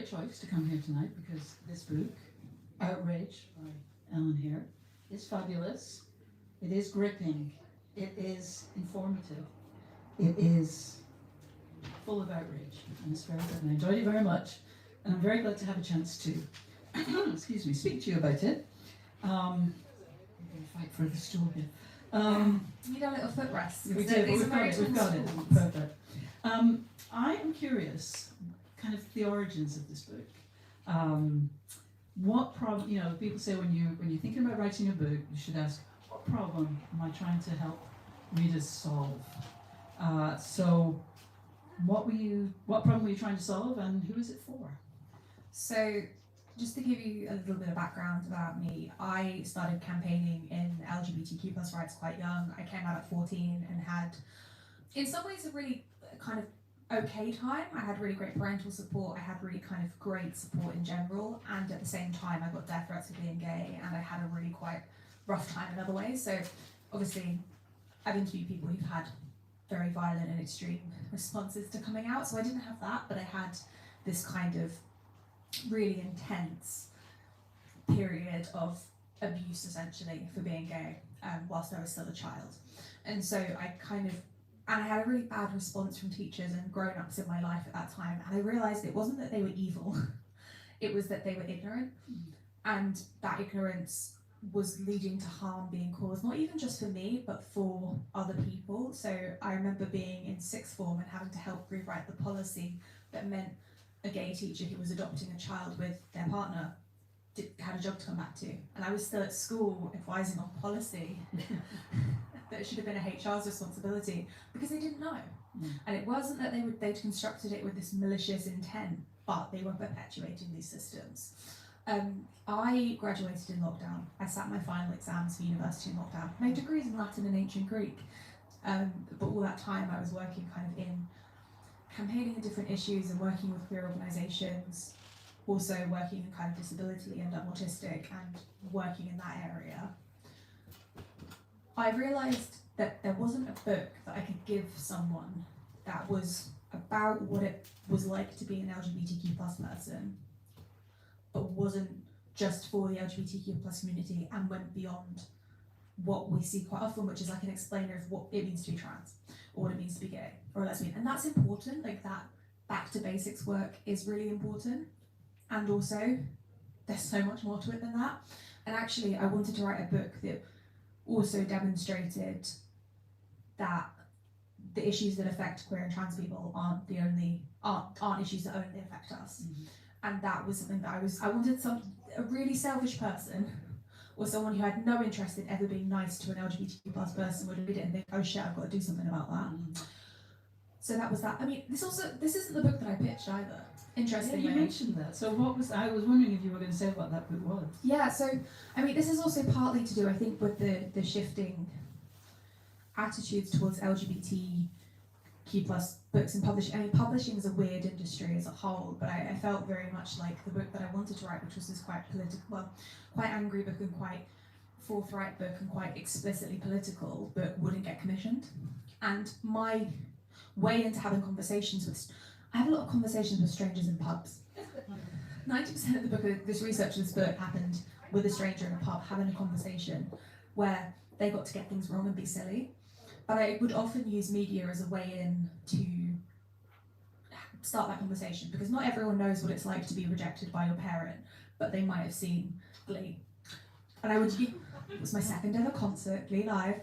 great choice to come here tonight because this book, Outrage by Ellen here, is fabulous. It is gripping. It is informative. It is full of outrage, and it's very good. And I enjoyed it very much, and I'm very glad to have a chance to, excuse me, speak to you about it. I'm going to fight for the stool here. We need a little footrest. We did, but we've got it. Perfect. I am curious, kind of the origins of this book. What problem? You know, people say when you're thinking about writing a book, you should ask, what problem am I trying to help readers solve? So, what problem were you trying to solve, and who is it for? So, just to give you a little bit of background about me, I started campaigning in LGBTQ plus rights quite young. I came out at 14 and had, in some ways, a really kind of okay time. I had really great parental support. I had really kind of great support in general, and at the same time, I got death threats for being gay, and I had a really quite rough time in other ways. So, obviously, I've interviewed people who've had very violent and extreme responses to coming out. So I didn't have that, but I had this kind of really intense period of abuse essentially for being gay whilst I was still a child. And so and I had a really bad response from teachers and grown-ups in my life at that time. And I realised it wasn't that they were evil, it was that they were ignorant. And that ignorance was leading to harm being caused, not even just for me, but for other people. So I remember being in sixth form and having to help rewrite the policy that meant a gay teacher who was adopting a child with their partner had a job to come back to. And I was still at school advising on policy that it should have been a HR's responsibility because they didn't know. And it wasn't that they'd constructed it with this malicious intent, but they were perpetuating these systems. I graduated in lockdown. I sat my final exams for university in lockdown. My degree's in Latin and Ancient Greek. But all that time I was working kind of in campaigning on different issues and working with queer organisations, also working in kind of disability and I'm autistic and working in that area. I realised that there wasn't a book that I could give someone that was about what it was like to be an LGBTQ plus person, but wasn't just for the LGBTQ plus community and went beyond what we see quite often, which is like an explainer of what it means to be trans or what it means to be gay or a lesbian. And that's important, like that back to basics work is really important. And also, there's so much more to it than that. And actually, I wanted to write a book that also demonstrated that the issues that affect queer and trans people aren't issues that only affect us. And that was something that I wanted a really selfish person or someone who had no interest in ever being nice to an LGBTQ plus person would read it and think, oh shit, I've got to do something about that. So that was that. I mean, this isn't the book that I pitched either. Interestingly. Yeah, you mentioned that. So I was wondering if you were going to say what that book was. Yeah, so, I mean, this is also partly to do, I think, with the shifting attitudes towards LGBTQ plus books and publishing. I mean, publishing is a weird industry as a whole, but I felt very much like the book that I wanted to write, which was this quite quite angry book and quite forthright book and quite explicitly political book wouldn't get commissioned. And my way into having conversations I have a lot of conversations with strangers in pubs. 90% of the book, this research of this book happened with a stranger in a pub having a conversation where they got to get things wrong and be silly. But I would often use media as a way in to start that conversation because not everyone knows what it's like to be rejected by your parent, but they might have seen Glee. And it was my second ever concert, Glee Live.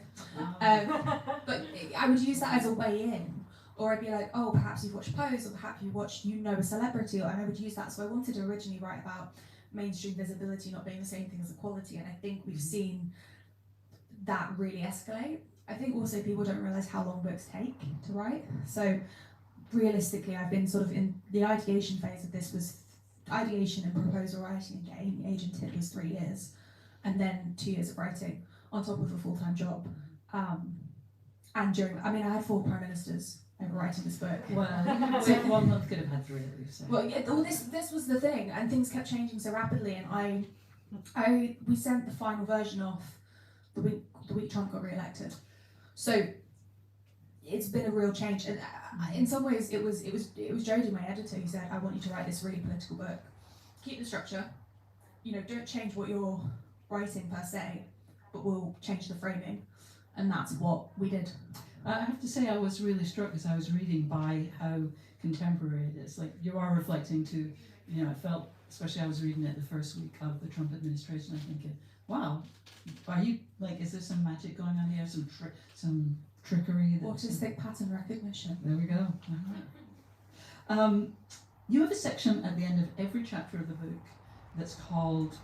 But I would use that as a way in. Or I'd be like, oh, perhaps you've watched Pose, or perhaps you know a celebrity, and I would use that. So I wanted to originally write about mainstream visibility not being the same thing as equality, and I think we've seen that really escalate. I think also people don't realise how long books take to write. So realistically, I've been sort of in the ideation phase of this was ideation and proposal writing and getting agented was 3 years, and then 2 years of writing on top of a full-time job. And I had 4 prime ministers over writing this book. Well, so 1 month could have had 3 of these. So. Well, yeah, this was the thing, and things kept changing so rapidly, and we sent the final version off the week Trump got re-elected. So it's been a real change. And in some ways, it was Jodie, my editor, who said, "I want you to write this really political book. Keep the structure. You know, don't change what you're writing per se, but we'll change the framing." And that's what we did. I have to say I was really struck as I was reading by how contemporary it is. Like, you are reflecting to, you know, I felt, especially I was reading it the first week of the Trump administration, I'm thinking, wow, are you, like, is there some magic going on here, some trickery? Autistic pattern recognition. There we go. All right. You have a section at the end of every chapter of the book that's called,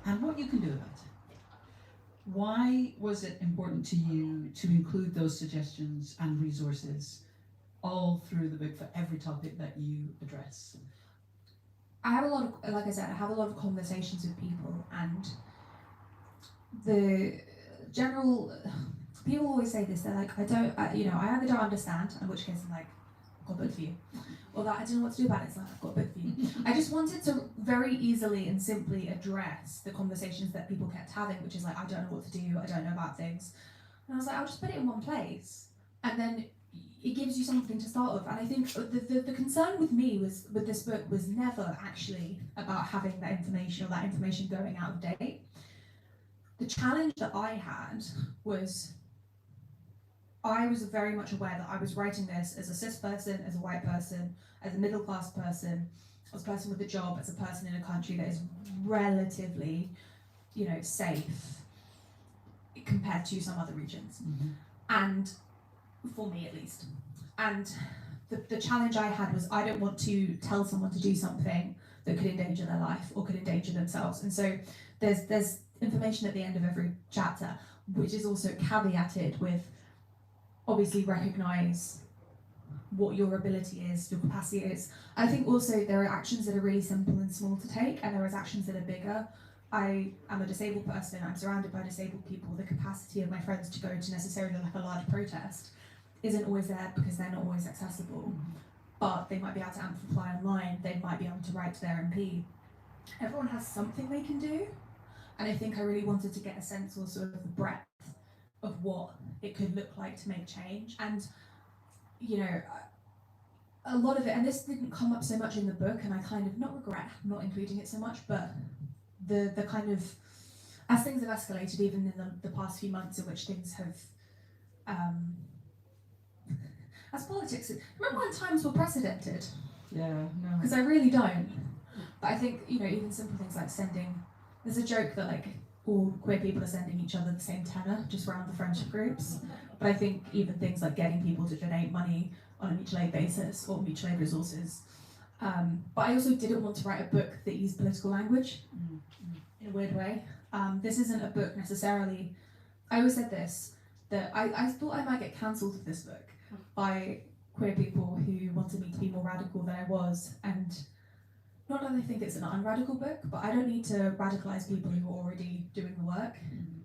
and what you can do about it. Why was it important to you to include those suggestions and resources all through the book for every topic that you address? I have a lot of, like I said, I have a lot of conversations with people, and the general, people always say this, they're like, I either don't understand, in which case I'm like, I've got a book for you. Or that I don't know what to do about it, it's like, I've got a book for you. I just wanted to very easily and simply address the conversations that people kept having, which is like, I don't know what to do, I don't know about things. And I was like, I'll just put it in one place. And then it gives you something to start with. And I think the concern with me with this book was never actually about having that information or that information going out of date. The challenge that I had was, I was very much aware that I was writing this as a cis person, as a white person, as a middle class person, as a person with a job, as a person in a country that is relatively, you know, safe compared to some other regions. Mm-hmm. And for me at least. And the challenge I had was, I don't want to tell someone to do something that could endanger their life or could endanger themselves. And so there's information at the end of every chapter, which is also caveated with, obviously recognize what your ability is, your capacity is. I think also there are actions that are really simple and small to take, and there is actions that are bigger. I am a disabled person, I'm surrounded by disabled people. The capacity of my friends to go to necessarily like a large protest isn't always there because they're not always accessible. But they might be able to amplify online, they might be able to write to their MP. Everyone has something they can do, and I think I really wanted to get a sense also of the breadth of what it could look like to make change. And, you know, a lot of it, and this didn't come up so much in the book, and I kind of not regret not including it so much, but the kind of, as things have escalated, even in the past few months in which things have, as politics, remember when times were precedented? Yeah, no. Because I really don't. But I think, you know, even simple things like sending, there's a joke that like, all queer people are sending each other the same tenner, just around the friendship groups. But I think even things like getting people to donate money on a mutual aid basis or mutual aid resources. But I also didn't want to write a book that used political language in a weird way. This isn't a book necessarily, I always said this, that I thought I might get cancelled with this book by queer people who wanted me to be more radical than I was. And not that I think it's an unradical book, but I don't need to radicalise people who are already doing the work.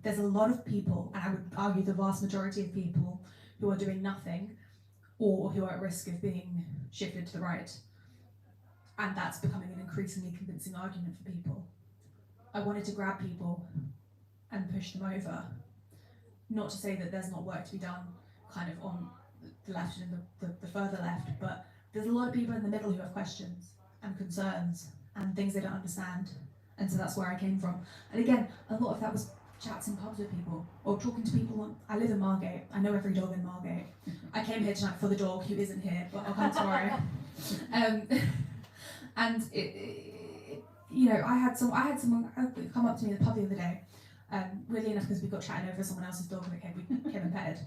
There's a lot of people, and I would argue the vast majority of people, who are doing nothing or who are at risk of being shifted to the right. And that's becoming an increasingly convincing argument for people. I wanted to grab people and push them over. Not to say that there's not work to be done kind of on the left and the further left, but there's a lot of people in the middle who have questions and concerns and things they don't understand, and so that's where I came from. And again, a lot of that was chats in pubs with people or talking to people. I live in Margate, I know every dog in Margate. I came here tonight for the dog who isn't here, but I'll come tomorrow. And it, you know, I had someone come up to me in the pub the other day, weirdly enough because we got chatting over someone else's dog and we came and petted.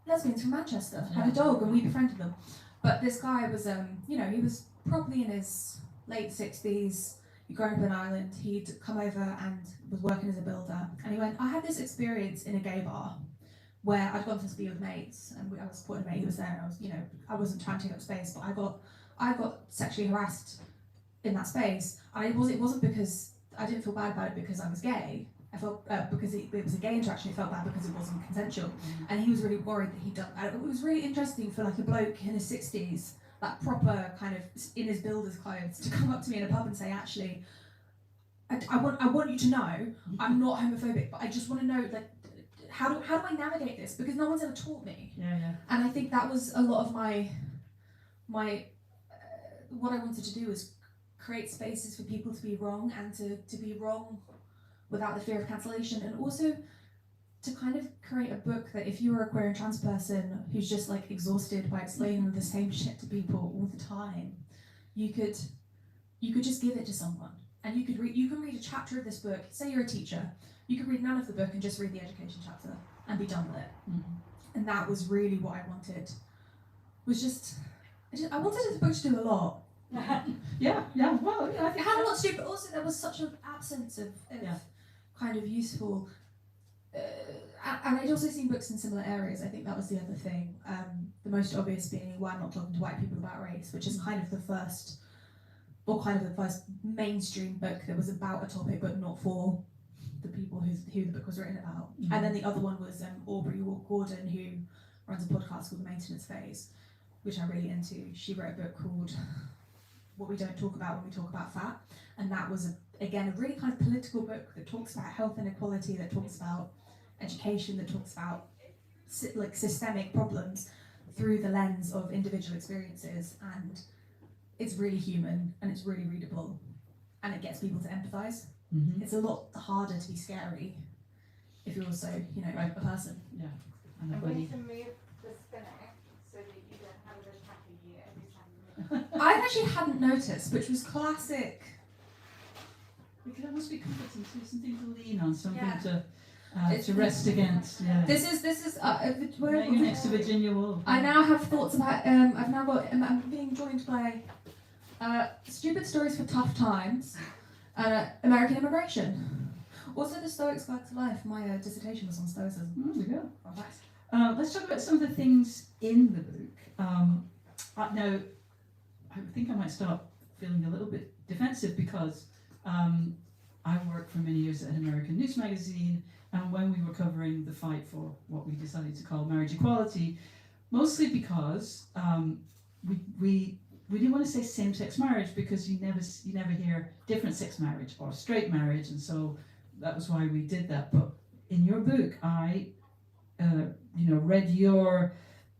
Lesbians from Manchester had a dog and we befriended them. But this guy was, you know, he was probably in his late 60s, he'd grown up in Ireland, he'd come over and was working as a builder. And he went, I had this experience in a gay bar where I'd gone to be with mates, and I was supporting a mate who was there, and I was, you know, I wasn't trying to take up space, but I got sexually harassed in that space. And it wasn't because, I didn't feel bad about it because I was gay. I felt because it was a gay interaction, it felt bad because it wasn't consensual. And he was really worried that he'd done, it was really interesting for like a bloke in his 60s, that proper kind of in his builder's clothes, to come up to me in a pub and say, actually, I want you to know I'm not homophobic, but I just want to know that how do I navigate this, because no one's ever taught me. Yeah. And I think that was a lot of my what I wanted to do was create spaces for people to be wrong, and to be wrong without the fear of cancellation, and also to kind of create a book that if you were a queer and trans person who's just like exhausted by explaining the same shit to people all the time, you could just give it to someone, and you can read a chapter of this book. Say you're a teacher, you could read none of the book and just read the education chapter and be done with it. And that was really what I wanted. I wanted the book to do a lot. Yeah. Well, I It think had a lot to do, but also there was such an absence of kind of useful. And I'd also seen books in similar areas. I think that was the other thing. The most obvious being Why I'm Not Talking to White People About Race, which is kind of the first mainstream book that was about a topic but not for the people who the book was written about. And then the other one was Aubrey Gordon, who runs a podcast called The Maintenance Phase, which I'm really into. She wrote a book called What We Don't Talk About When We Talk About Fat, and that was again a really kind of political book that talks about health inequality, that talks about education, that talks about like systemic problems through the lens of individual experiences, and it's really human and it's really readable, and it gets people to empathise. It's a lot harder to be scary if you're also, a person. Yeah. And And a we buddy. need to move the spinner so that you don't have it attack you every time you move. I actually hadn't noticed, which was classic. It could almost be comforting too, something to lean on, something Yeah. to rest against. Yeah. This is Now you're next to Virginia Woolf. I now have thoughts about. I'm being joined by Stupid Stories for Tough Times, American Immigration. Also, The Stoics Guide to Life. My dissertation was on Stoicism. There we go. Oh, nice. Let's talk about some of the things in the book. Now, I think I might start feeling a little bit defensive because I worked for many years at an American news magazine, and when we were covering the fight for what we decided to call marriage equality, mostly because we didn't want to say same-sex marriage because you never hear different sex marriage or straight marriage, and so that was why we did that. But in your book, I read you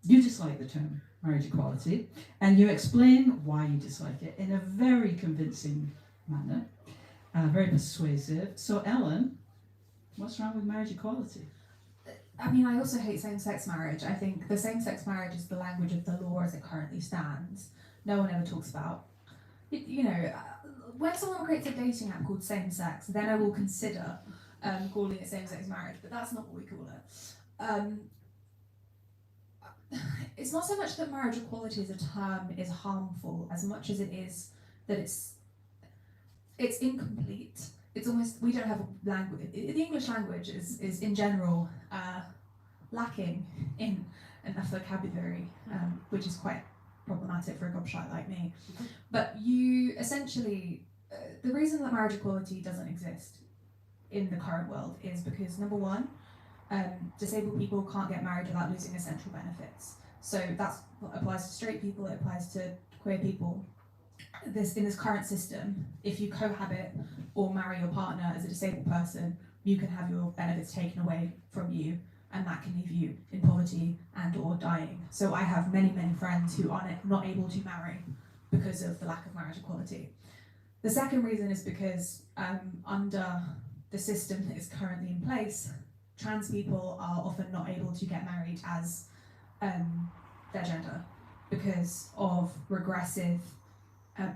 dislike the term marriage equality, and you explain why you dislike it in a very convincing manner, very persuasive. So Ellen, what's wrong with marriage equality? I mean, I also hate same-sex marriage. I think the same-sex marriage is the language of the law as it currently stands. No one ever talks about. When someone creates a dating app called same-sex, then I will consider calling it same-sex marriage, but that's not what we call it. It's not so much that marriage equality as a term is harmful as much as it is that it's incomplete. It's almost, we don't have a language. The English language is in general lacking in enough vocabulary, which is quite problematic for a gobshite like me. But you essentially, the reason that marriage equality doesn't exist in the current world is because, number one, disabled people can't get married without losing essential benefits. So that's what applies to straight people, it applies to queer people. In this current system, if you cohabit or marry your partner as a disabled person, you can have your benefits taken away from you, and that can leave you in poverty and or dying. So I have many, many friends who are not able to marry because of the lack of marriage equality. The second reason is because under the system that is currently in place, trans people are often not able to get married as their gender because of regressive.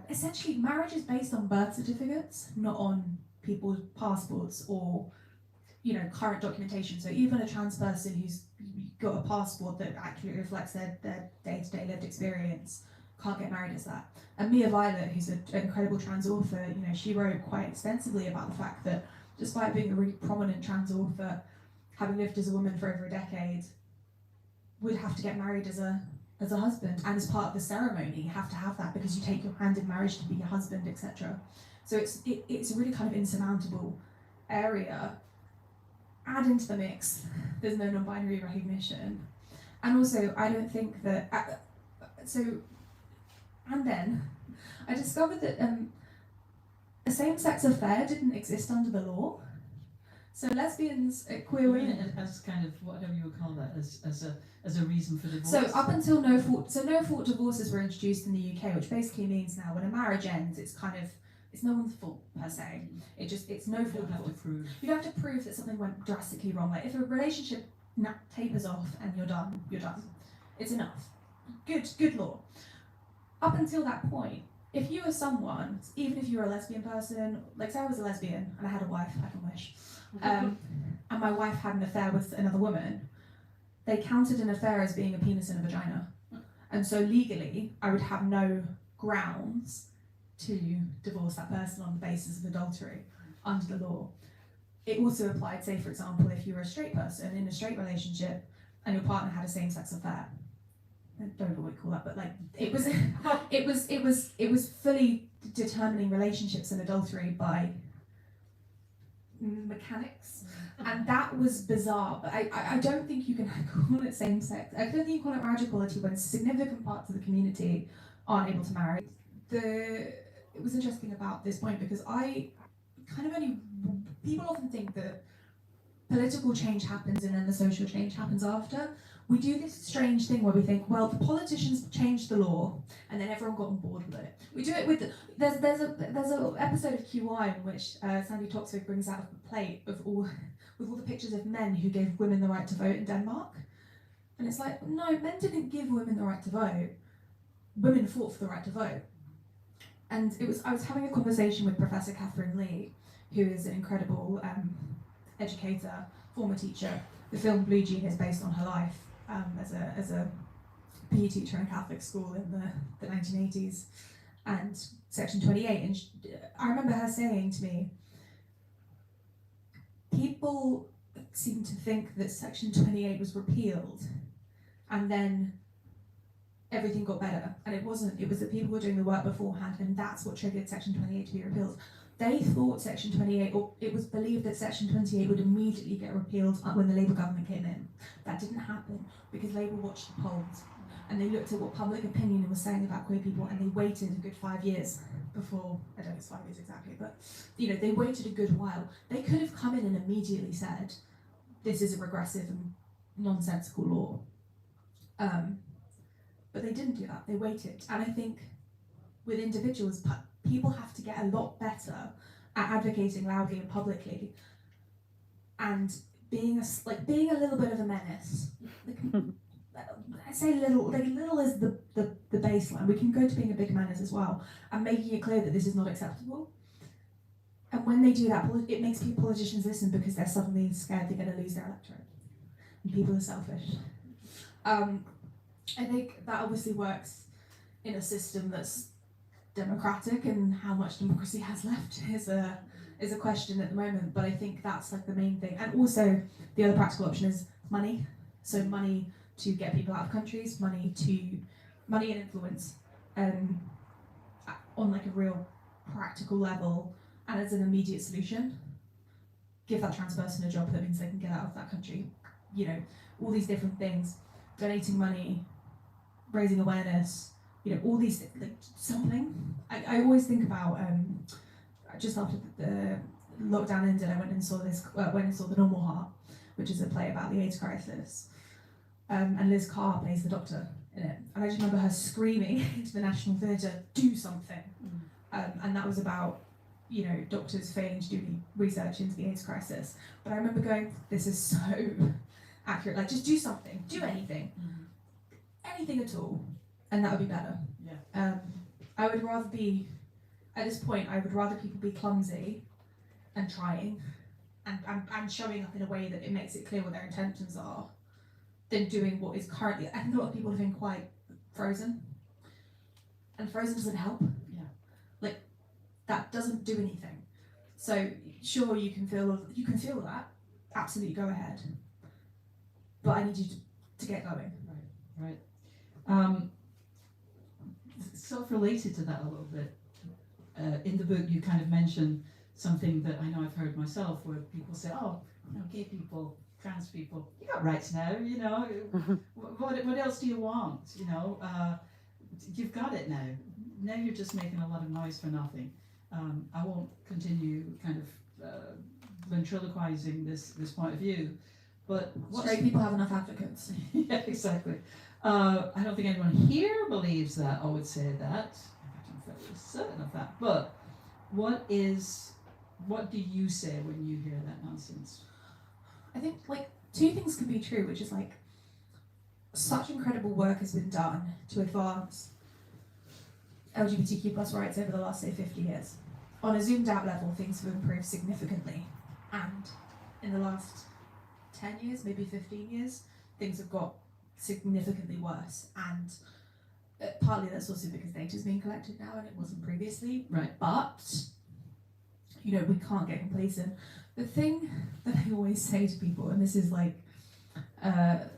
Essentially, marriage is based on birth certificates, not on people's passports or, current documentation. So even a trans person who's got a passport that accurately reflects their day-to-day lived experience can't get married as that. And Mia Violet, who's an incredible trans author, she wrote quite extensively about the fact that despite being a really prominent trans author, having lived as a woman for over a decade, would have to get married as a husband, and as part of the ceremony you have to have that because you take your hand in marriage to be your husband, etc. So it's a really kind of insurmountable area. Add into the mix there's no non-binary recognition, and also I don't think that and then I discovered that a same-sex affair didn't exist under the law. So lesbians, queer women. As kind of whatever you would call that, as a reason for divorce. So up until no fault divorces were introduced in the UK, which basically means now when a marriage ends, it's no one's fault per se. It's no you fault don't have to divorce. prove. You don't have to prove that something went drastically wrong. Like if a relationship tapers off and you're done, you're done. It's enough. Good law. Up until that point, if you were someone, even if you were a lesbian person, like say I was a lesbian and I had a wife, I can wish, and my wife had an affair with another woman, they counted an affair as being a penis and a vagina. And so legally, I would have no grounds to divorce that person on the basis of adultery under the law. It also applied, say for example, if you were a straight person in a straight relationship and your partner had a same-sex affair. I don't know what you call that, but like it was fully determining relationships and adultery by mechanics, and that was bizarre. But I don't think you can call it same-sex. I don't think you call it marriage equality when significant parts of the community aren't able to marry. It was interesting about this point because people often think that political change happens and then the social change happens after. We do this strange thing where we think, well, the politicians changed the law and then everyone got on board with it. We do it with there's a episode of QI in which Sandy Toksvig brings out a plate with all the pictures of men who gave women the right to vote in Denmark, and it's like, no, men didn't give women the right to vote. Women fought for the right to vote. And I was having a conversation with Professor Catherine Lee, who is an incredible educator, former teacher. The film Blue Jean is based on her life as a PE teacher in a Catholic school in the 1980s, and Section 28. And I remember her saying to me, people seem to think that Section 28 was repealed and then everything got better, and it wasn't. It was that people were doing the work beforehand, and that's what triggered Section 28 to be repealed. They thought Section 28, or it was believed that Section 28 would immediately get repealed when the Labour government came in. That didn't happen because Labour watched the polls and they looked at what public opinion was saying about queer people, and they waited a good 5 years before, I don't know if it's 5 years exactly, but they waited a good while. They could have come in and immediately said, this is a regressive and nonsensical law. But they didn't do that, they waited. And I think with individuals, people have to get a lot better at advocating loudly and publicly, and being a little bit of a menace. I say little, little is the baseline. We can go to being a big menace as well, and making it clear that this is not acceptable. And when they do that, it makes politicians listen because they're suddenly scared they're going to lose their electorate. And people are selfish. I think that obviously works in a system that's democratic, and how much democracy has left is a question at the moment. But I think that's like the main thing. And also the other practical option is money. So money to get people out of countries, money and influence on like a real practical level, and as an immediate solution. Give that trans person a job that means they can get out of that country. All these different things. Donating money, raising awareness, all these things, like something. I always think about just after the lockdown ended, I went and saw The Normal Heart, which is a play about the AIDS crisis, and Liz Carr plays the doctor in it, and I just remember her screaming into the National Theatre, do something, and that was about doctors failing to do the research into the AIDS crisis. But I remember going, this is so accurate, like just do something, do anything, anything at all, and that would be better. Yeah. I would rather be, at this point, I would rather people be clumsy and trying and showing up in a way that it makes it clear what their intentions are, than doing what is currently, I think a lot of people have been quite frozen, and frozen doesn't help. Yeah. Like, that doesn't do anything. So sure, you can feel that, absolutely, go ahead, but I need you to get going. Right. Sort of related to that a little bit. In the book, you kind of mention something that I know I've heard myself, where people say, "Oh, gay people, trans people, you got rights now. What else do you want? You've got it now. Now you're just making a lot of noise for nothing." I won't continue kind of ventriloquizing this point of view. But Straight people have enough advocates. yeah, exactly. I don't think anyone here believes that or would say that. I'm fairly certain of that. But what do you say when you hear that nonsense? I think like two things can be true, which is like such incredible work has been done to advance LGBTQ plus rights over the last, say, 50 years. On a zoomed out level, things have improved significantly. And in the last 10 years, maybe 15 years, things have got significantly worse. And partly that's also because data is being collected now and it wasn't previously. Right. But, you know, we can't get complacent. The thing that I always say to people, and this is like a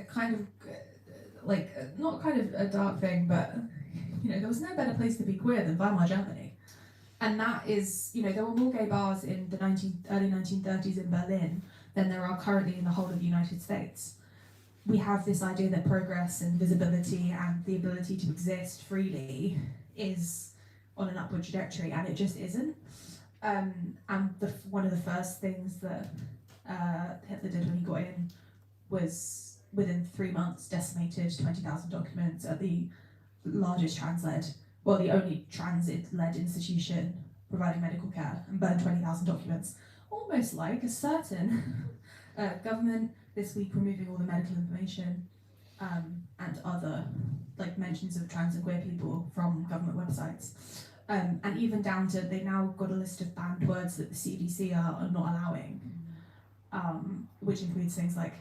kind of not kind of a dark thing, but you know, there was no better place to be queer than Weimar Germany, and that is, you know, there were more gay bars in the early 1930s in Berlin than there are currently in the whole of the United States. We have this idea that progress and visibility and the ability to exist freely is on an upward trajectory, and it just isn't. And one of the first things that Hitler did when he got in was, within 3 months, decimated 20,000 documents at the largest the only transit-led institution providing medical care, and burned 20,000 documents. Almost like a certain government this week removing all the medical information and other like mentions of trans and queer people from government websites. And even down to, they now got a list of banned words that the CDC are not allowing, which includes things like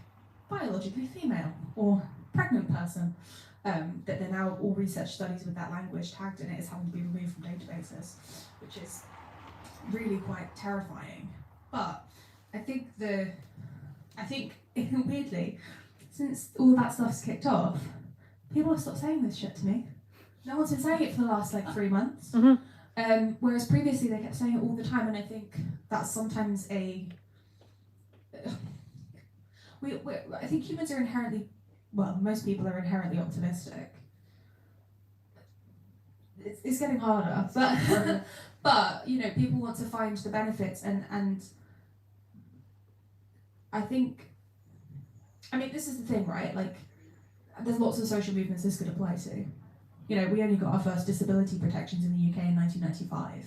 biologically female or pregnant person, that they're now, all research studies with that language tagged in it is having to be removed from databases, which is really quite terrifying. But I think weirdly, since all that stuff's kicked off, people have stopped saying this shit to me. No one's been saying it for the last like 3 months. Mm-hmm. Whereas previously they kept saying it all the time, and I think that's sometimes I think humans are inherently, well, most people are inherently optimistic. It's getting harder, but but you know, people want to find the benefits, and I think, I mean, this is the thing, right? Like, there's lots of social movements this could apply to. You know, we only got our first disability protections in the UK in 1995,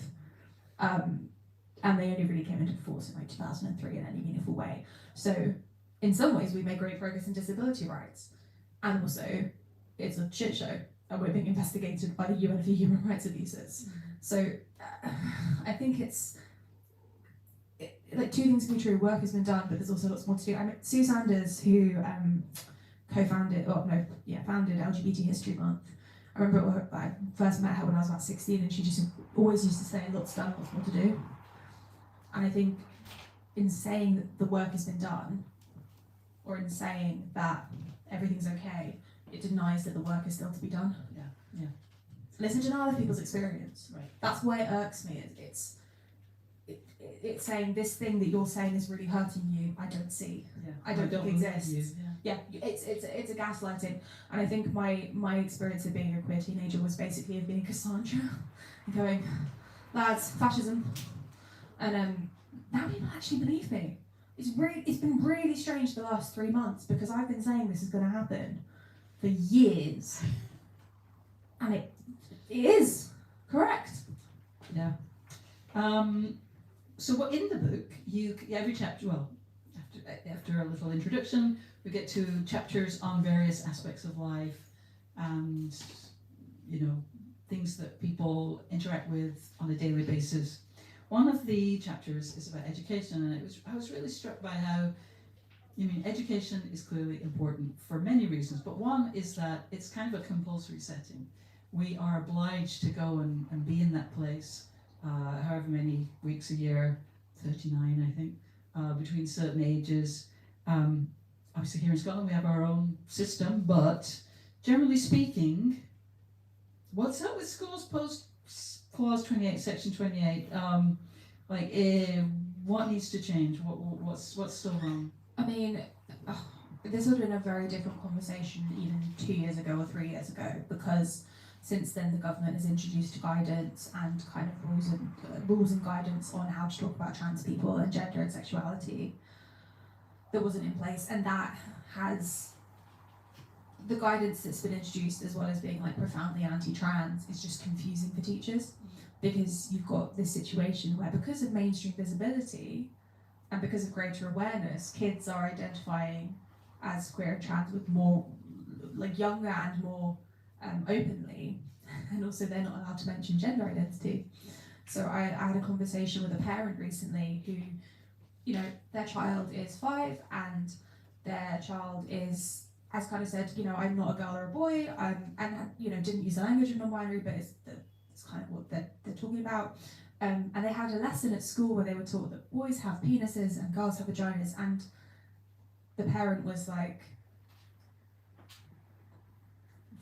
and they only really came into force in like 2003 in any meaningful way. So, in some ways, we made great progress in disability rights, and also, it's a shit show, and we're being investigated by the UN for human rights abuses. So, I think like two things can be true. Work has been done, but there's also lots more to do. I mean, Sue Sanders, who founded LGBT History Month. I remember I first met her when I was about 16, and she just always used to say, lots done, lots more to do. And I think in saying that the work has been done, or in saying that everything's okay, it denies that the work is still to be done. Yeah. Listen to other people's experience. Right. That's why it irks me. It's saying this thing that you're saying is really hurting you, I don't see. Yeah. I don't think believe exists. you. Yeah, it's a gaslighting, and I think my experience of being a queer teenager was basically of being Cassandra, and going, lads, fascism, and now people actually believe me. It's been really strange the last 3 months, because I've been saying this is going to happen for years, and it is correct. Yeah. So what in the book, every chapter, well, after a little introduction, we get to chapters on various aspects of life and, you know, things that people interact with on a daily basis. One of the chapters is about education, and I was really struck by how, education is clearly important for many reasons, but one is that it's kind of a compulsory setting. We are obliged to go and be in that place however many weeks a year, 39 I think, between certain ages. Obviously here in Scotland we have our own system, but generally speaking, what's up with schools post clause 28, section 28? What needs to change? What's still wrong? I mean, this would have been a very different conversation even 2 years ago or 3 years ago, because Since then, the government has introduced guidance and kind of rules and guidance on how to talk about trans people and gender and sexuality that wasn't in place, and that has the guidance that's been introduced, as well as being like profoundly anti-trans, is just confusing for teachers, because you've got this situation where, because of mainstream visibility and because of greater awareness, kids are identifying as queer and trans with more, like, younger and more openly, and also they're not allowed to mention gender identity. So I had a conversation with a parent recently who, you know, their child is 5 and their child has kind of said, you know, I'm not a girl or a boy, and you know, didn't use the language of non-binary, but it's kind of what they're talking about. And they had a lesson at school where they were taught that boys have penises and girls have vaginas, and the parent was like,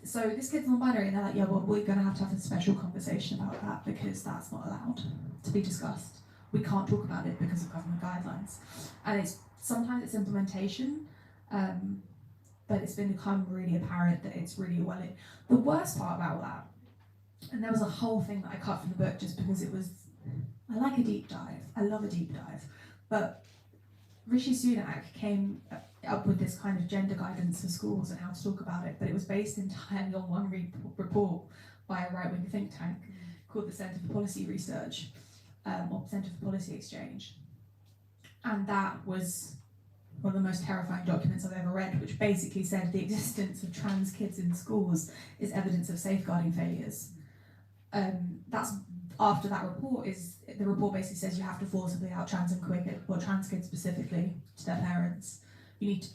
so this kid's non-binary, and they're like, yeah, well, we're going to have a special conversation about that because that's not allowed to be discussed. We can't talk about it because of government guidelines. And sometimes it's implementation, but it's become really apparent that it's really the worst part about that, and there was a whole thing that I cut from the book just because I like a deep dive. I love a deep dive. But Rishi Sunak came up with this kind of gender guidance for schools and how to talk about it, but it was based entirely on one report by a right-wing think tank called the Centre for Policy Research, or Centre for Policy Exchange. And that was one of the most terrifying documents I've ever read, which basically said the existence of trans kids in schools is evidence of safeguarding failures. That's after that report the report basically says you have to forcibly out trans and queer kids, or trans kids specifically, to their parents. You need to,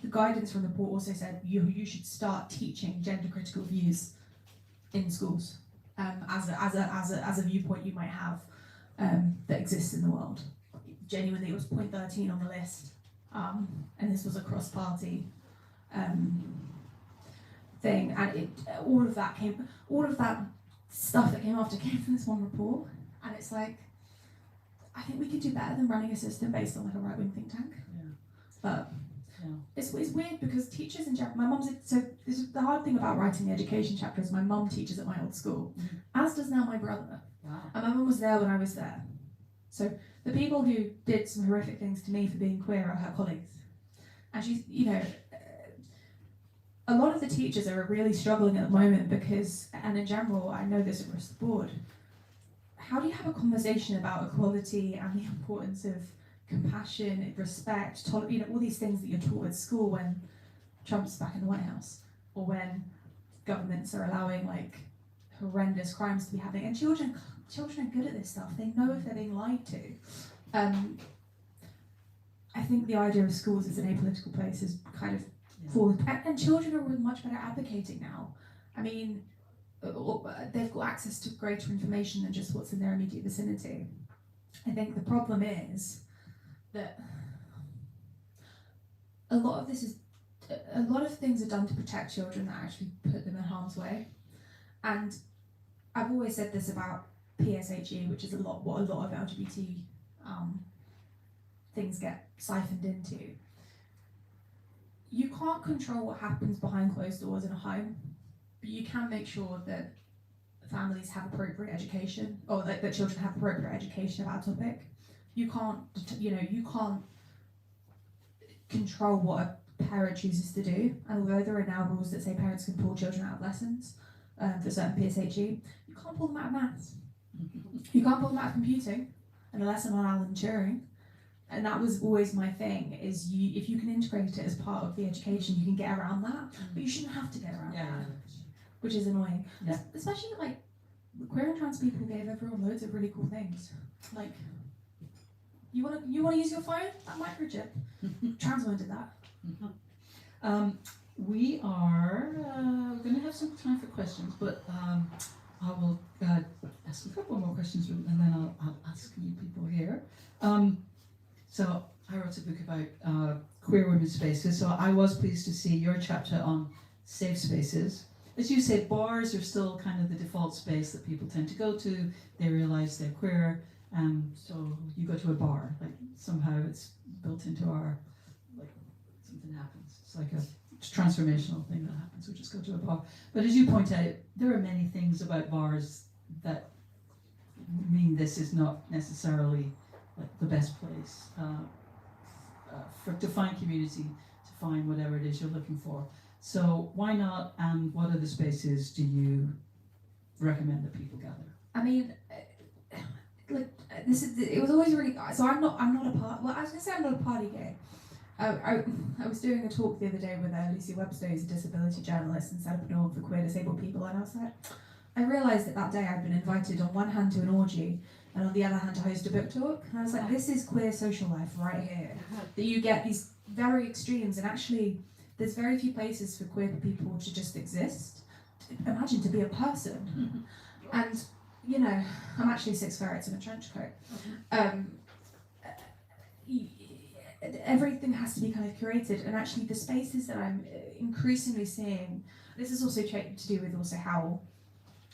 the guidance from the report also said you should start teaching gender critical views in schools, as a viewpoint you might have that exists in the world. Genuinely, it was point 13 on the list, and this was a cross-party thing, and all of that stuff that came after came from this one report, and it's like, I think we could do better than running a system based on like a right-wing think tank. Yeah. But Yeah. it's weird because teachers in general, my mum's, so this is the hard thing about writing the education chapter is my mum teaches at my old school, as does now my brother. Wow. And my mum was there when I was there. So the people who did some horrific things to me for being queer are her colleagues. And she's, you know, a lot of the teachers are really struggling at the moment because, and in general, I know this across the board, how do you have a conversation about equality and the importance of compassion, respect, you know, all these things that you're taught at school when Trump's back in the White House, or when governments are allowing like horrendous crimes to be happening, and children are good at this stuff. They know if they're being lied to. I think the idea of schools as an apolitical place is kind of fallen, and children are much better advocating now. I mean, they've got access to greater information than just what's in their immediate vicinity. I think the problem is that a lot of things are done to protect children that actually put them in harm's way. And I've always said this about PSHE, which is what a lot of LGBT things get siphoned into. You can't control what happens behind closed doors in a home, but you can make sure that families have appropriate education, or that children have appropriate education about a topic. You can't control what a parent chooses to do. And although there are now rules that say parents can pull children out of lessons for certain PSHE, you can't pull them out of maths. You can't pull them out of computing and a lesson on Alan Turing. And that was always my thing, is if you can integrate it as part of the education, you can get around that, but you shouldn't have to get around that, which is annoying. Yeah. Especially like queer and trans people gave everyone loads of really cool things. Like, you wanna use your phone? That microchip. Trans women did that. We are going to have some time for questions, but I will ask a couple more questions, and then I'll ask you people here. So I wrote a book about queer women's spaces, so I was pleased to see your chapter on safe spaces. As you say, bars are still kind of the default space that people tend to go to. They realise they're queer, so you go to a bar. Like somehow it's built into our, like something happens. It's like a transformational thing that happens. We just go to a bar. But as you point out, there are many things about bars that mean this is not necessarily like the best place to find community, to find whatever it is you're looking for. So why not? And what other spaces do you recommend that people gather? I mean, it was always really. So I'm not a part. Well, I was gonna say I'm not a party gay. I was doing a talk the other day with Lucy Webster, who's a disability journalist and set up an org for queer disabled people, and I was like, I realised that day I'd been invited on one hand to an orgy and on the other hand to host a book talk, and I was like, this is queer social life right here. That you get these very extremes, and actually there's very few places for queer people to just exist. Imagine to be a person. And you know, I'm actually 6 ferrets in a trench coat. Everything has to be kind of curated, and actually the spaces that I'm increasingly seeing, this is also to do with also how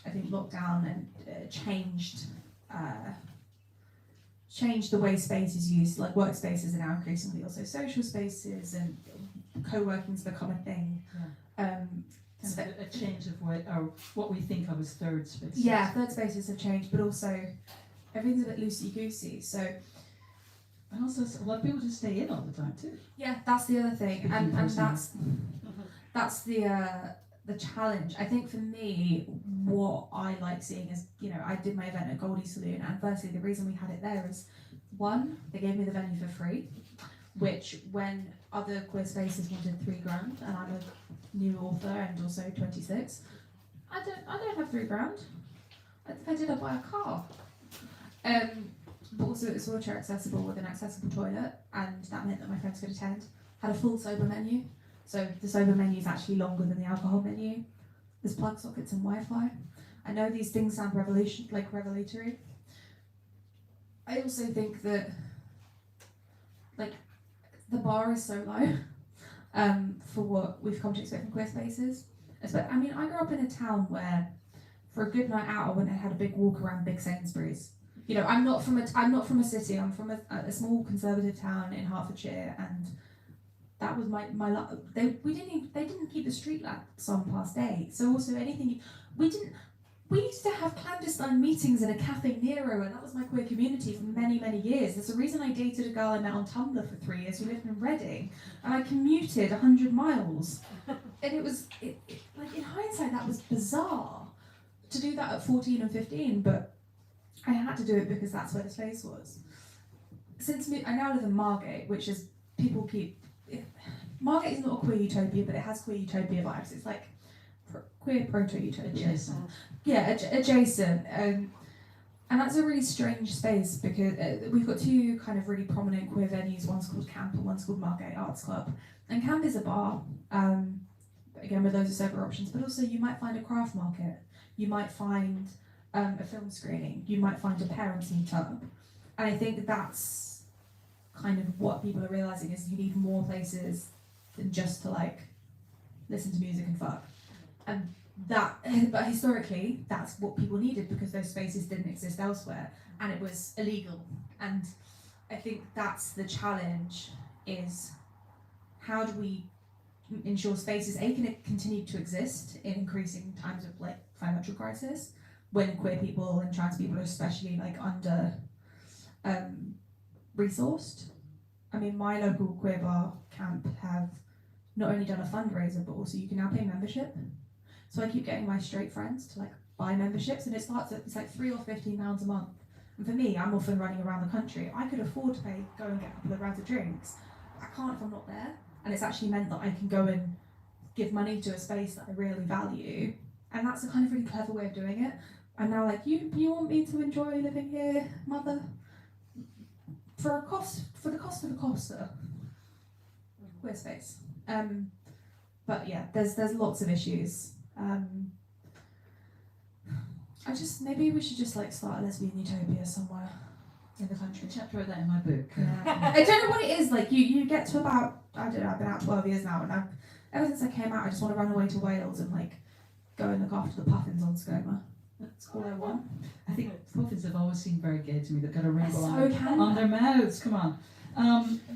I think lockdown and changed the way space is used. Like workspaces are now increasingly also social spaces, and co-working's become a thing. Yeah. A change of what we think of as third spaces. Yeah, third spaces have changed, but also everything's a bit loosey-goosey. So, and also a lot of people just stay in all the time too. yeah, that's the other thing, and that's the challenge. I think for me, what I like seeing is, you know, I did my event at Goldie Saloon, and firstly, the reason we had it there is, one, they gave me the venue for free, which when other queer spaces wanted $3,000, and I'm a new author and also 26, I don't have $3,000. If I did, I'd buy a car. But also it was wheelchair accessible with an accessible toilet, and that meant that my friends could attend. Had a full sober menu, so the sober menu is actually longer than the alcohol menu. There's plug sockets and Wi-Fi. I know these things sound revelatory. I also think that the bar is so low for what we've come to expect from queer spaces. I mean, I grew up in a town where for a good night out I went and had a big walk around Big Sainsbury's. You know, I'm not from a city. I'm from a small conservative town in Hertfordshire, and that was my life. They didn't keep the street lights on past 8. So also we used to have clandestine meetings in a Cafe Nero, and that was my queer community for many, many years. There's a reason I dated a girl I met on Tumblr for 3 years who lived in Reading, and I commuted 100 miles. And it was like in hindsight that was bizarre to do that at 14 and 15, but I had to do it because that's where the space was. I now live in Margate, which is Margate is not a queer utopia, but it has queer utopia vibes. It's like queer proto-utopia. Adjacent. Yeah, adjacent. And that's a really strange space because we've got 2 kind of really prominent queer venues. One's called Camp and one's called Margate Arts Club. And Camp is a bar, again with loads of sober options, but also you might find a craft market. You might find a film screening. You might find a parents' meetup. And I think that's kind of what people are realising is you need more places than just to like listen to music and fuck. And but historically, that's what people needed because those spaces didn't exist elsewhere, and it was illegal. And I think that's the challenge: is how do we ensure spaces can continue to exist in increasing times of like financial crisis, when queer people and trans people are especially like under resourced. I mean, my local queer bar Camp have not only done a fundraiser, but also you can now pay membership. So I keep getting my straight friends to like buy memberships, and it's like £3 or £15 a month. And for me, I'm often running around the country. I could afford to go and get a couple of rounds of drinks. I can't if I'm not there. And it's actually meant that I can go and give money to a space that I really value. And that's a kind of really clever way of doing it. I'm now like, you want me to enjoy living here, mother? For the cost of a coster. Queer space. But yeah, there's lots of issues. Maybe we should just like start a lesbian utopia somewhere in the country. A chapter of that in my book. Yeah. I don't know what it is. Like you get to about, I don't know, I've been out 12 years now, and ever since I came out, I just want to run away to Wales and like go and look after the puffins on Skoma. That's all I want. I think puffins have always seemed very gay to me. They've got a rainbow so on their mouths. Come on.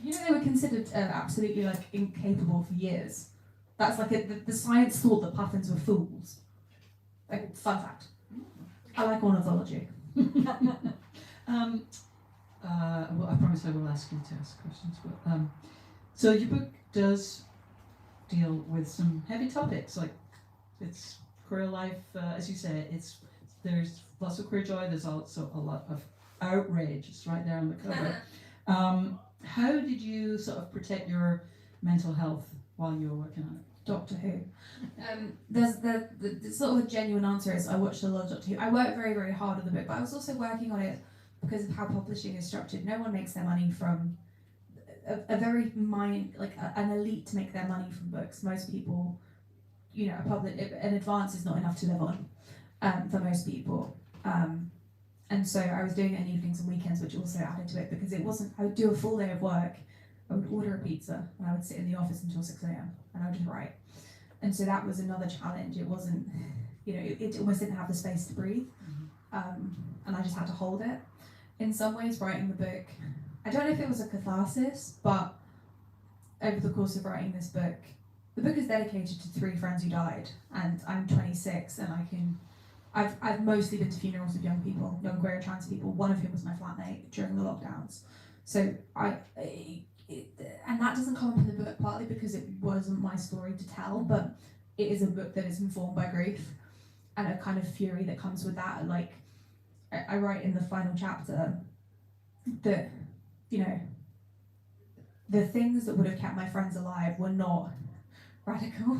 You know, they were considered absolutely like incapable for years. That's like the science thought that puffins were fools. Like, fun fact. I like ornithology. Well, I promise I will ask you to ask questions. But so your book does deal with some heavy topics, like it's queer life, as you say. There's lots of queer joy. There's also a lot of outrage. It's right there on the cover. How did you sort of protect your mental health while you were working on it? Doctor Who. There's the sort of a genuine answer is I watched a lot of Doctor Who. I worked very, very hard on the book, but I was also working on it because of how publishing is structured. No one makes their money from an elite make their money from books. Most people, an advance is not enough to live on for most people. And so I was doing it in evenings and weekends, which also added to it because it wasn't, I would do a full day of work, I would order a pizza and I would sit in the office until 6 a.m. and I would just write. And so that was another challenge. It wasn't, it almost didn't have the space to breathe. And I just had to hold it. In some ways, writing the book, I don't know if it was a catharsis, but over the course of writing this book, the book is dedicated to 3 friends who died, and I'm 26, and I've mostly been to funerals of young people, young queer and trans people, one of whom was my flatmate during the lockdowns. So and that doesn't come up in the book, partly because it wasn't my story to tell, but it is a book that is informed by grief and a kind of fury that comes with that. Like, I write in the final chapter that, the things that would have kept my friends alive were not radical.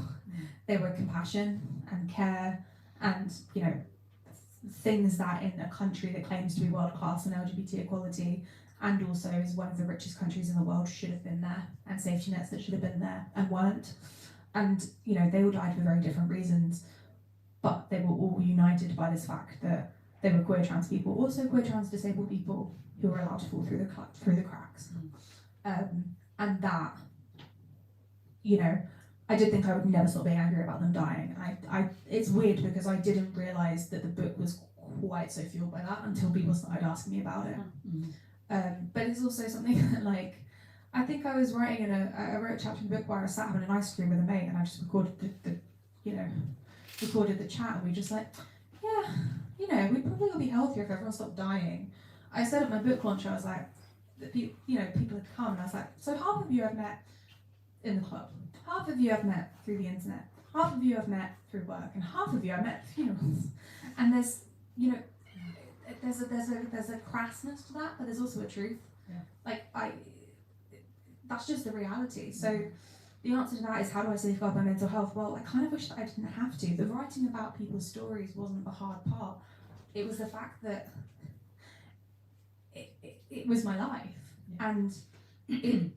They were compassion and care and, things that in a country that claims to be world class in LGBT equality and also is one of the richest countries in the world should have been there, and safety nets that should have been there and weren't. And, they all died for very different reasons, but they were all united by this fact that they were queer trans people, also queer trans disabled people who were allowed to fall through the cracks. And that, I did think I would never stop being angry about them dying. It's weird because I didn't realise that the book was quite so fueled by that until people started asking me about it. But it's also something that, like, I think I was writing I wrote a chapter in the book where I sat having an ice cream with a mate and I just recorded recorded the chat, and we just like, we'd probably all be healthier if everyone stopped dying. I said at my book launch, I was like, people had come, and I was like, so half of you I've met in the club, half of you I've met through the internet, half of you I've met through work, and half of you I've met at funerals. And there's, there's a crassness to that, but there's also a truth. Like, that's just the reality. So the answer to that is, how do I safeguard my mental health? Well, I kind of wish that I didn't have to. The writing about people's stories wasn't the hard part. It was the fact that it was my life. And it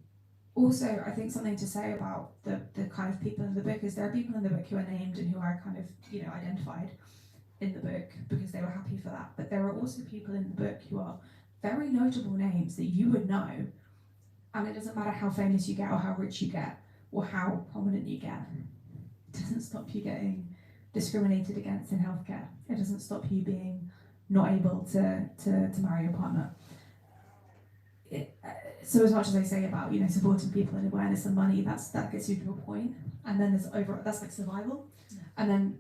also, I think, something to say about the kind of people in the book is there are people in the book who are named and who are kind of, identified in the book because they were happy for that. But there are also people in the book who are very notable names that you would know, and it doesn't matter how famous you get or how rich you get or how prominent you get. It doesn't stop you getting discriminated against in healthcare. It doesn't stop you being not able to marry your partner. So as much as I say about, supporting people and awareness and money, that gets you to a point, and then that's like survival, and then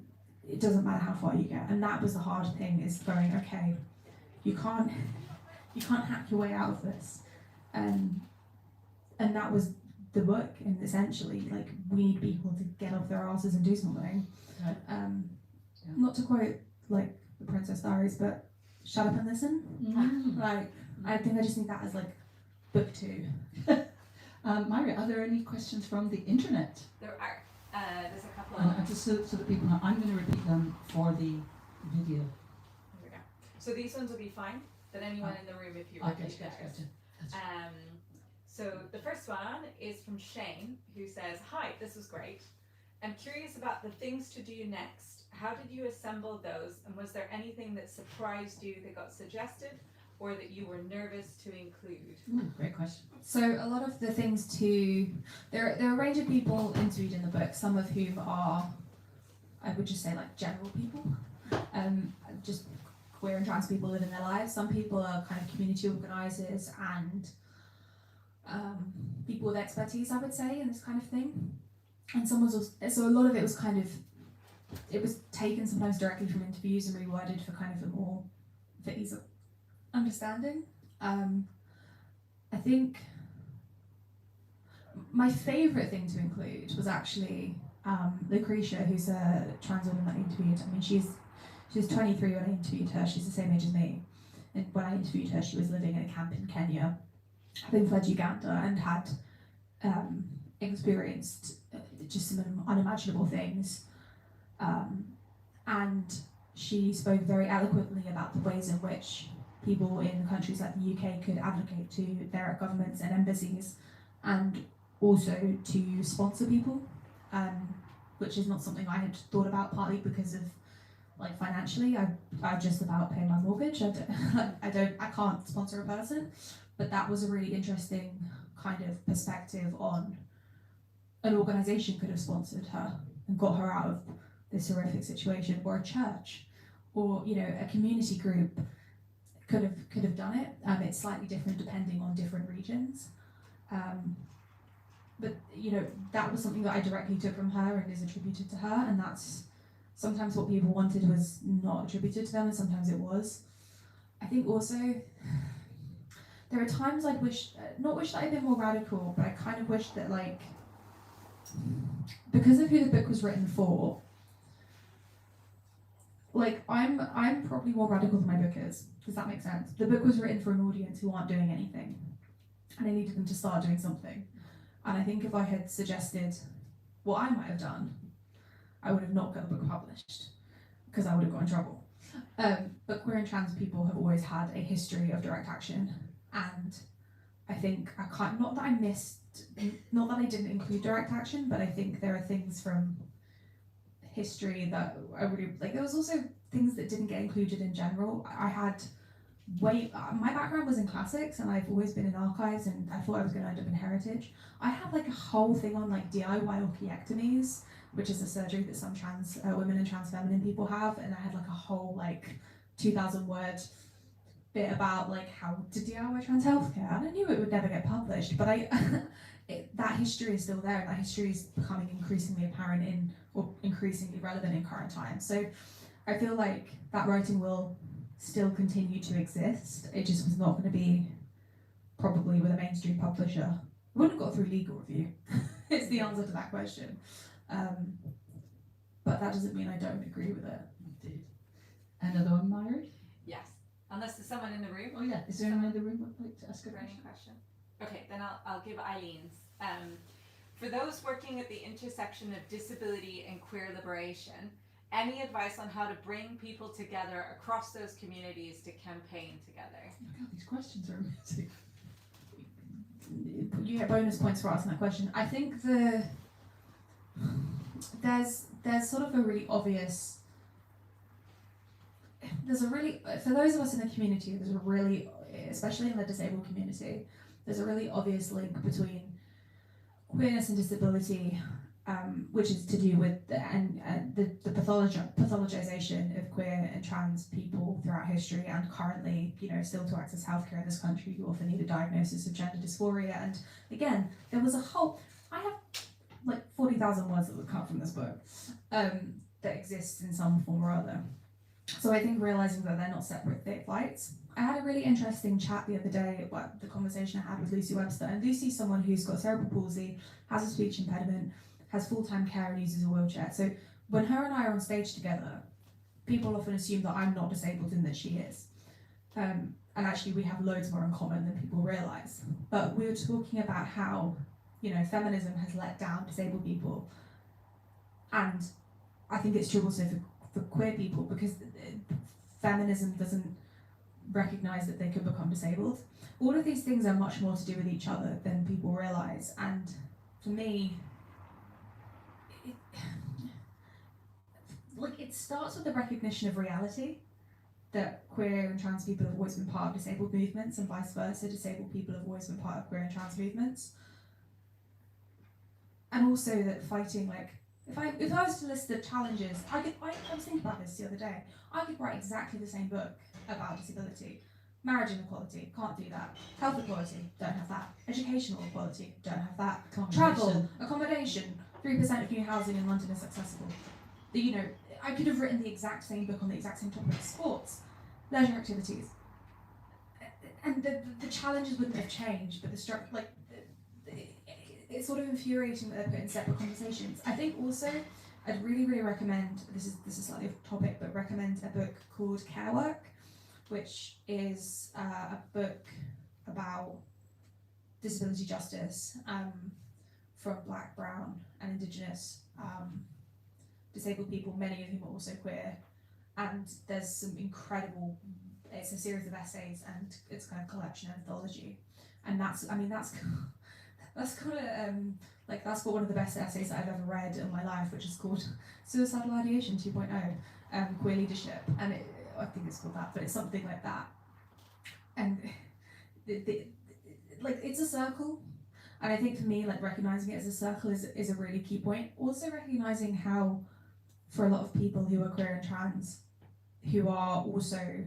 it doesn't matter how far you get. And that was the hard thing, is going, okay, you can't hack your way out of this, and that was the book. And essentially, like, we need people to get off their asses and do something. Not to quote like the Princess Diaries, but shut up and listen. Like, I think I just need that as like book 2. Myra, are there any questions from the internet? There are. There's a couple. Just so that people know, I'm going to repeat them for the video. There we go. So these ones will be fine, but anyone in the room, if you repeat theirs. So the first one is from Shane, who says, "Hi, this was great. I'm curious about the things to do next. How did you assemble those, and was there anything that surprised you that got suggested, or that you were nervous to include?" Great question. So a lot of the things there are a range of people interviewed in the book, some of whom are, I would just say, like, general people, just queer and trans people living their lives. Some people are kind of community organisers and people with expertise, I would say, in this kind of thing. and some was also, so a lot of it was kind of, it was taken sometimes directly from interviews and reworded for kind of a more, for ease of understanding. I think my favourite thing to include was actually Lucretia, who's a trans woman that I interviewed. I mean, she's 23 when I interviewed her. She's the same age as me. And when I interviewed her, she was living in a camp in Kenya, having fled Uganda, and had experienced just some unimaginable things. And she spoke very eloquently about the ways in which people in countries like the UK could advocate to their governments and embassies, and also to sponsor people, which is not something I had thought about, partly because of, like, financially, I just about pay my mortgage. I can't sponsor a person, but that was a really interesting kind of perspective on an organisation could have sponsored her and got her out of this horrific situation, or a church, or, you know, a community group could have done it. It's slightly different depending on different regions. But, you know, that was something that I directly took from her and is attributed to her, and that's sometimes what people wanted was not attributed to them, and sometimes it was. I think also there are times I'd not wish that I'd been more radical, but I kind of wish that, like, because of who the book was written for, like, I'm probably more radical than my book is. Does that make sense? The book was written for an audience who aren't doing anything, and I needed them to start doing something. And I think if I had suggested what I might have done, I would have not got the book published, because I would have got in trouble. But queer and trans people have always had a history of direct action, and I think not that I didn't include direct action, but I think there are things from history that I really like. There was also things that didn't get included in general. My background was in classics, and I've always been in archives, and I thought I was going to end up in heritage. I had like a whole thing on like DIY orchiectomies, which is a surgery that some trans women and trans feminine people have, and I had like a whole like 2,000 word bit about like how to DIY trans healthcare, and I knew it would never get published, but that history is still there, and that history is becoming increasingly apparent or increasingly relevant in current times. So I feel like that writing will still continue to exist. It just was not going to be probably with a mainstream publisher. It wouldn't have got through legal review. It's the answer to that question. But that doesn't mean I don't agree with it. Indeed. Another one, Myri? Yes. Unless there's someone in the room. Oh yeah, is there anyone in the room who would like to ask a question? Okay, then I'll give Eileen's. For those working at the intersection of disability and queer liberation, any advice on how to bring people together across those communities to campaign together? Oh my God, these questions are amazing. You get bonus points for asking that question. I think there's sort of a really obvious, for those of us in the community, especially in the disabled community, there's a really obvious link between queerness and disability, which is to do with the pathologization of queer and trans people throughout history, and currently, you know, still to access healthcare in this country, you often need a diagnosis of gender dysphoria. And again, there was I have like 40,000 words that would come from this book that exists in some form or other. So I think realizing that they're not separate flights. I had a really interesting chat the other day, the conversation I had with Lucy Webster, and Lucy's someone who's got cerebral palsy, has a speech impediment, has full-time care and uses a wheelchair. So when her and I are on stage together, people often assume that I'm not disabled and that she is. And actually we have loads more in common than people realise. But we were talking about how, you know, feminism has let down disabled people. And I think it's true also for queer people, because feminism doesn't recognise that they could become disabled. All of these things are much more to do with each other than people realise. And for me, it starts with the recognition of reality, that queer and trans people have always been part of disabled movements, and vice versa, disabled people have always been part of queer and trans movements. And also that fighting, like, if I was to list the challenges, I was thinking about this the other day, I could write exactly the same book about disability. Marriage inequality, can't do that. Health equality, don't have that. Educational equality, don't have that. Travel, accommodation, 3% of new housing in London is accessible. You know, I could have written the exact same book on the exact same topic: sports, leisure activities, and the challenges wouldn't have changed, but the structure, like, it's sort of infuriating that they're put in separate conversations. I think also I'd really recommend, this is slightly off topic, but recommend a book called Care Work, which is a book about disability justice from Black, Brown and Indigenous disabled people, many of whom are also queer. And there's some incredible, it's a series of essays and it's kind of collection anthology. And that's kind of that's got one of the best essays that I've ever read in my life, which is called Suicidal Ideation 2.0, Queer Leadership. And I think it's called that, but it's something like that. And it's a circle. And I think for me, like, recognizing it as a circle is a really key point. Also recognizing how, for a lot of people who are queer and trans, who are also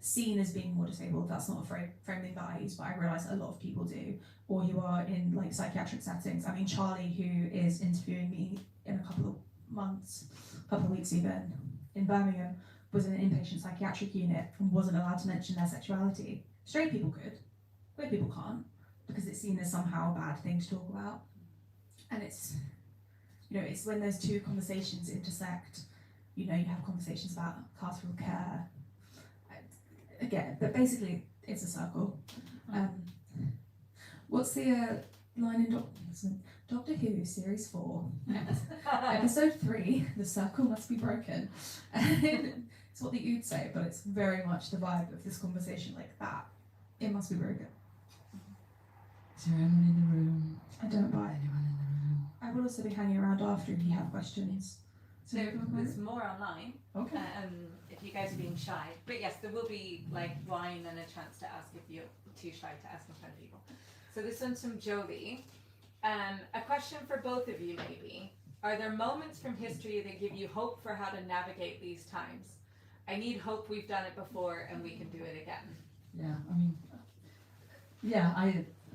seen as being more disabled, that's not a framing that I use, but I realise that a lot of people do, or who are in like psychiatric settings. I mean, Charlie, who is interviewing me in a couple of weeks even, in Birmingham, was in an inpatient psychiatric unit and wasn't allowed to mention their sexuality. Straight people could, queer people can't, because it's seen as somehow a bad thing to talk about. And it's, you know, it's when those two conversations intersect, you know, you have conversations about carceral care, again, but basically it's a circle. What's the line in Doctor Who, Series 4, Episode 3, The Circle Must Be Broken? It's what the Ood say, but it's very much the vibe of this conversation, like that. It must be broken. Is there anyone in the room? I don't buy it. Anyone in the room? I will also be hanging around after if you have questions. So there's more online. Okay. If you guys are being shy, but yes, there will be like wine and a chance to ask if you're too shy to ask in front of people. So this one's from Jolie. A question for both of you, maybe. Are there moments from history that give you hope for how to navigate these times? I need hope we've done it before and we can do it again. Yeah, I mean, yeah,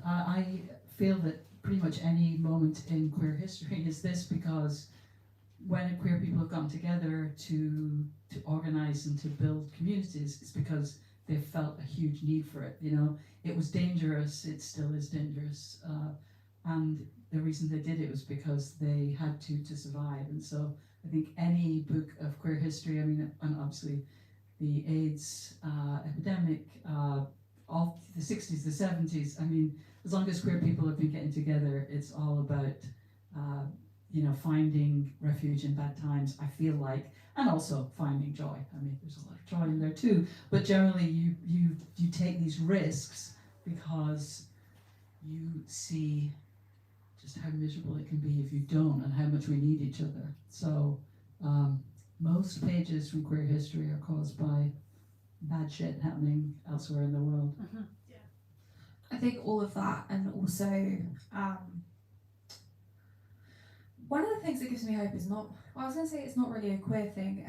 I feel that pretty much any moment in queer history is this, because when queer people have come together to organise and to build communities, it's because they felt a huge need for it. You know, it was dangerous, it still is dangerous, and the reason they did it was because they had to survive. And so I think any book of queer history, I mean, and obviously the AIDS epidemic, all the 60s, the 70s, I mean, as long as queer people have been getting together, it's all about you know, finding refuge in bad times, I feel like, and also finding joy. I mean, there's a lot of joy in there too, but generally you take these risks because you see just how miserable it can be if you don't, and how much we need each other. So most pages from queer history are caused by bad shit happening elsewhere in the world. Mm-hmm. Yeah, I think all of that, and also one of the things that gives me hope is not, well, I was going to say it's not really a queer thing.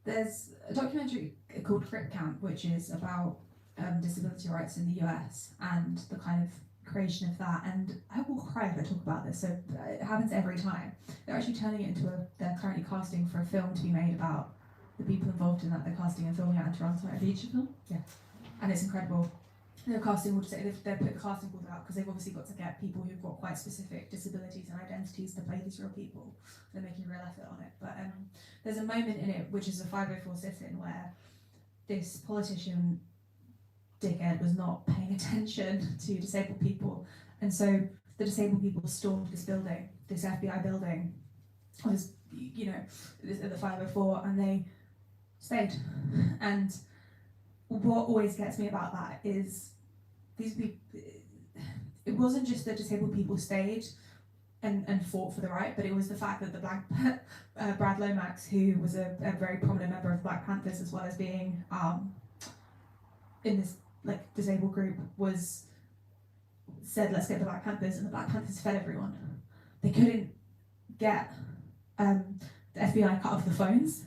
There's a documentary called Crip Camp, which is about disability rights in the US and the kind of creation of that. And I will cry if I talk about this, so it happens every time. They're actually turning it into they're currently casting for a film to be made about the people involved in that. They're casting and filming it in Toronto. A feature film? Yeah. And it's incredible. They're casting, they've put the casting calls out because they've obviously got to get people who've got quite specific disabilities and identities to play these real people. They're making a real effort on it. But there's a moment in it, which is a 504 sit-in, where this politician dickhead was not paying attention to disabled people. And so the disabled people stormed this building, this FBI building, or this, you know, at the 504, and they stayed. And what always gets me about that is these people, it wasn't just that disabled people stayed and fought for the right, but it was the fact that the Brad Lomax, who was a very prominent member of Black Panthers, as well as being in this like disabled group, said let's get the Black Panthers, and the Black Panthers fed everyone. They couldn't get the FBI cut off the phones,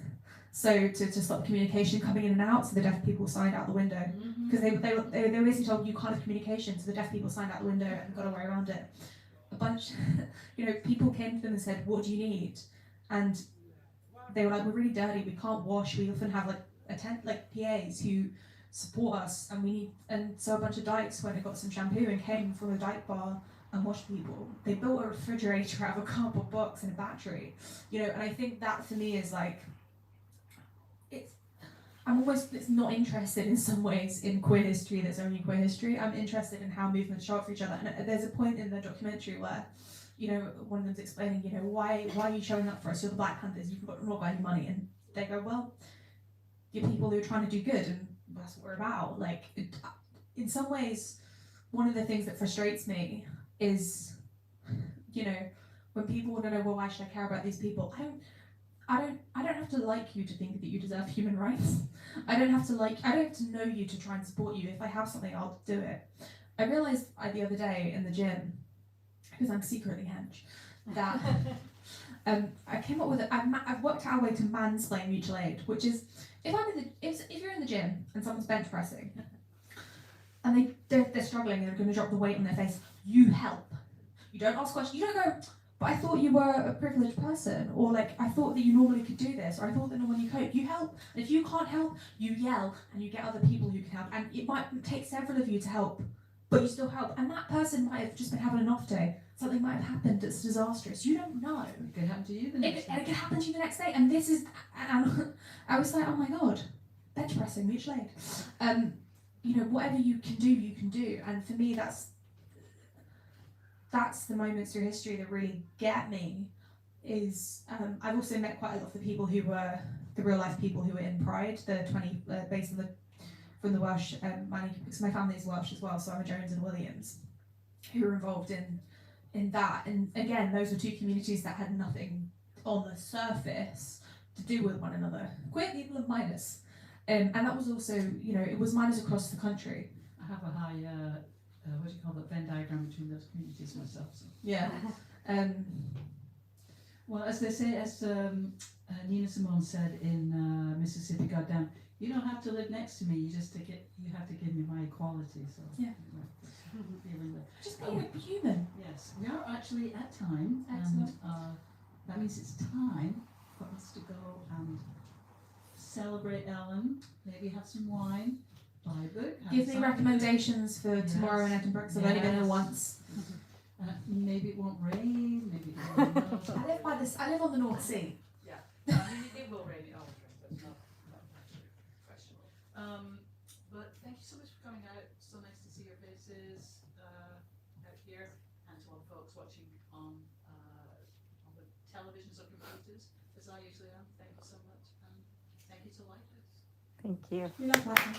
so to stop communication coming in and out, so the deaf people signed out the window, because they were basically told you can't have communication, so the deaf people signed out the window and got away around it. a bunch, people came to them and said, "What do you need?" And they were like, "We're really dirty. We can't wash. We often have PAs who support us, and we need." And so a bunch of dykes went and got some shampoo and came from a dyke bar and washed people. They built a refrigerator out of a cardboard box and a battery, And I think that for me is like, it's not interested in some ways in queer history that's only queer history. I'm interested in how movements show up for each other. And there's a point in the documentary where, one of them's explaining, why are you showing up for us? You're the Black Panthers. You've not got any money. And they go, well, you're people who are trying to do good, and that's what we're about. Like, in some ways, one of the things that frustrates me is, when people want to know, well, why should I care about these people? I don't have to like you to think that you deserve human rights. I don't have to know you to try and support you. If I have something, I'll do it. I realised the other day in the gym, because I'm secretly hench, that I came up with I've worked out a way to mansplain mutual aid, which is if you're in the gym and someone's bench pressing and they're struggling and they're going to drop the weight on their face, you help. You don't ask questions. You don't go, "But I thought you were a privileged person," or like, "I thought that you normally could do this," or "I thought that normally you cope." You help. And if you can't help, you yell and you get other people who can help. And it might take several of you to help, but you still help. And that person might have just been having an off day. Something might have happened that's disastrous. You don't know. It could happen to you the next day. And it could happen to you the next day. And this is, and I was like, oh my God, bench pressing, mutual aid. Whatever you can do. And for me, that's the moments through history that really get me. I've also met quite a lot of the people who were the real life people who were in Pride, based on from the Welsh, because my family is Welsh as well, so I'm a Jones and Williams, who were involved in that. And again, those were two communities that had nothing on the surface to do with one another. Queer people and minors. And that was also, it was minors across the country. I have a high, what do you call it, Venn diagram between those communities myself. So. Yeah. Well, as they say, as Nina Simone said in Mississippi Goddamn, you don't have to live next to me. You have to give me my equality. So yeah. Feeling that. Just being a human. Yes, we are actually at time. Excellent. And that means it's time for us to go and celebrate Ellen. Maybe have some wine, buy a book. Give me recommendations for tomorrow in Edinburgh, because I've only been there once. Maybe it won't rain. Maybe it won't. I live on the North Sea. Yeah, it will rain. That's not a question. But thank you so much for coming out. So nice to see your faces out here, and to all the folks watching on the televisions of your computers, as I usually am. Thank you so much, and thank you to Lighthouse. Thank you. You're welcome.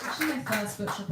Actually, my first bookshop